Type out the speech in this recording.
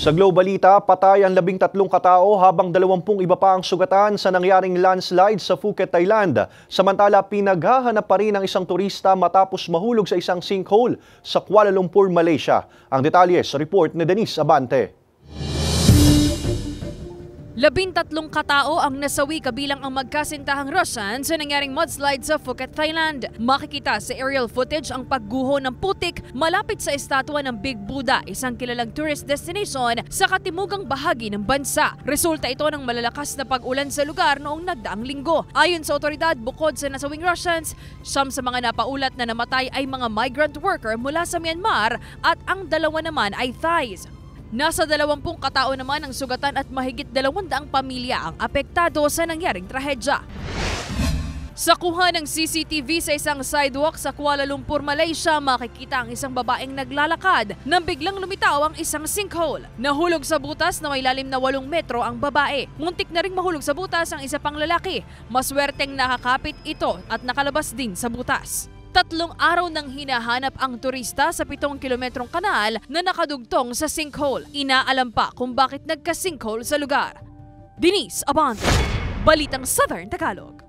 Sa Globalita, patay ang 13 katao habang 20 iba pa ang sugatan sa nangyaring landslide sa Phuket, Thailand. Samantala, pinaghahanap pa rin ang isang turista matapos mahulog sa isang sinkhole sa Kuala Lumpur, Malaysia. Ang detalye sa report ni Denise Abante. 13 katao ang nasawi kabilang ang magkasintahang Russian sa nangyaring mudslide sa Phuket, Thailand. Makikita sa aerial footage ang pagguho ng putik malapit sa estatwa ng Big Buddha, isang kilalang tourist destination sa katimugang bahagi ng bansa. Resulta ito ng malalakas na pag-ulan sa lugar noong nagdaang linggo. Ayon sa otoridad, bukod sa nasawing Russians, siyam sa mga napaulat na namatay ay mga migrant worker mula sa Myanmar at ang dalawa naman ay Thais. Nasa 20 katao naman ang sugatan at mahigit 200 pamilya ang apektado sa nangyaring trahedya. Sa kuha ng CCTV sa isang sidewalk sa Kuala Lumpur, Malaysia, makikita ang isang babaeng naglalakad nang biglang lumitaw ang isang sinkhole. Nahulog sa butas na may lalim na 8 metro ang babae. Muntik na ring mahulog sa butas ang isa pang lalaki. Maswerteng nakakapit ito at nakalabas din sa butas. 3 araw nang hinahanap ang turista sa 7 kilometrong kanal na nakadugtong sa sinkhole. Inaalam pa kung bakit nagka-sinkhole sa lugar. Denise Abante, Balitang Southern Tagalog.